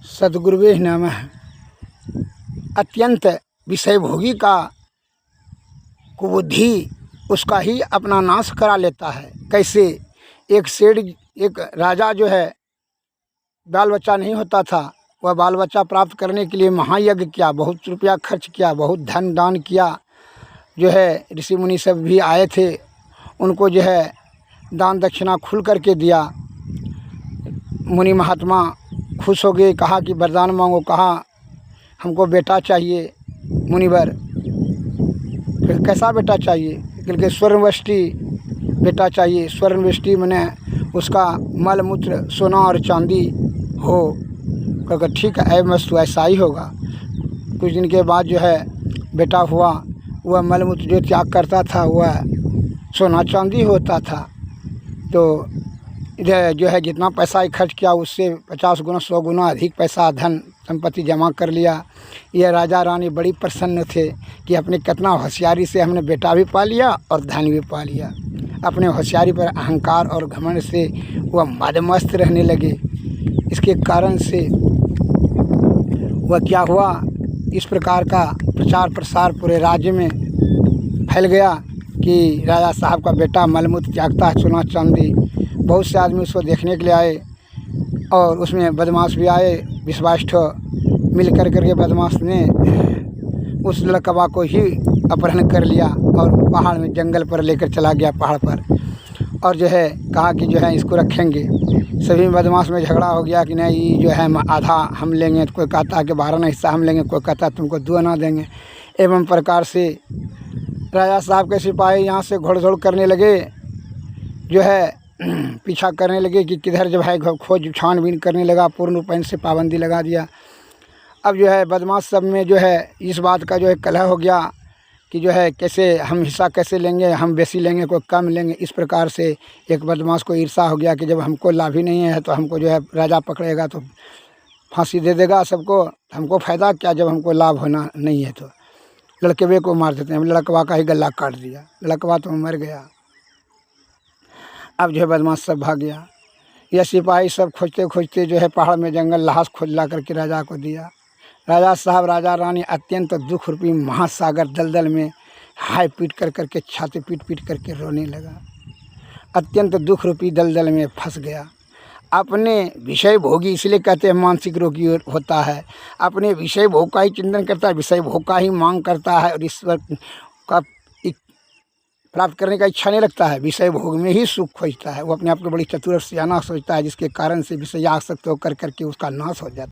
सद्गुरुवे नमः। अत्यंत विषय भोगी का कुबुद्धि उसका ही अपना नाश करा लेता है। कैसे? एक सेठ, एक राजा जो है, बाल बच्चा नहीं होता था। वह बाल बच्चा प्राप्त करने के लिए महायज्ञ किया, बहुत रुपया खर्च किया, बहुत धन दान किया। जो है ऋषि मुनि सब भी आए थे, उनको जो है दान दक्षिणा खुल करके दिया। मुनि महात्मा खुश हो गए, कहा कि वरदान मांगो। कहा हमको बेटा चाहिए मुनिवर। फिर कैसा बेटा चाहिए? क्योंकि स्वर्णवष्टि बेटा चाहिए। स्वर्णवष्टि माने उसका मल मूत्र सोना और चांदी हो। क्योंकि ठीक है मस्त ऐसा ही होगा। कुछ दिन के बाद जो है बेटा हुआ। वह मल मूत्र जो त्याग करता था वह सोना चांदी होता था। तो इधर जो है जितना पैसा ही खर्च किया उससे 50 गुना 100 गुना अधिक पैसा धन संपत्ति जमा कर लिया। यह राजा रानी बड़ी प्रसन्न थे कि अपने कितना होशियारी से हमने बेटा भी पा लिया और धन भी पा लिया। अपने होशियारी पर अहंकार और घमंड से वह मदमस्त रहने लगे। इसके कारण से वह क्या हुआ, इस प्रकार का प्रचार प्रसार पूरे राज्य में फैल गया कि राजा साहब का बेटा मलमूत्र त्यागता है, सोना चांदी। बहुत से आदमी उसको देखने के लिए आए और उसमें बदमाश भी आए। 20-22 ठो मिल कर के बदमाश ने उस लड़कवा को ही अपहरण कर लिया और पहाड़ में जंगल पर लेकर चला गया, पहाड़ पर। और जो है कहा कि जो है इसको रखेंगे। सभी बदमाश में झगड़ा हो गया कि नहीं जो है आधा हम लेंगे, कोई कहता है कि 12 हिस्सा हम लेंगे, कोई कहता है तुमको 2 आना देंगे। एवं प्रकार से राजा साहब के सिपाही यहाँ से घोड़दौड़ करने लगे, जो है पीछा करने लगे कि किधर जब है खोज छानबीन करने लगा। पूर्ण रूप से पाबंदी लगा दिया। अब जो है बदमाश सब में जो है इस बात का जो है कलह हो गया कि जो है कैसे हम हिस्सा कैसे लेंगे, हम बेसी लेंगे कोई कम लेंगे। इस प्रकार से एक बदमाश को ईर्षा हो गया कि जब हमको लाभ ही नहीं है तो हमको जो है राजा पकड़ेगा तो फांसी दे देगा सबको, हमको फ़ायदा क्या जब हमको लाभ होना नहीं है। तो लड़कवे को मार देते हैं। लड़कवा का ही गला काट दिया। लड़कवा तो मर गया। अब जो है बदमाश सब भाग गया। यह सिपाही सब खोजते खोजते जो है पहाड़ में जंगल लाश खोज ला करके राजा को दिया। राजा साहब राजा रानी अत्यंत दुख रूपी महासागर दलदल में हाय पीट कर करके छाती पीट पीट करके रोने लगा। अत्यंत दुख रूपी दलदल में फंस गया। अपने विषय भोगी, इसलिए कहते हैं मानसिक रोगी होता है। अपने विषय भोग का ही चिंतन करता है, विषय भोग का ही मांग करता है और ईश्वर का प्राप्त करने का इच्छा नहीं रखता है। विषय भोग में ही सुख खोजता है। वो अपने आप को बड़ी चतुर और सियाना सोचता है, जिसके कारण से विषय आसक्त होकर करके उसका नाश हो जाता है।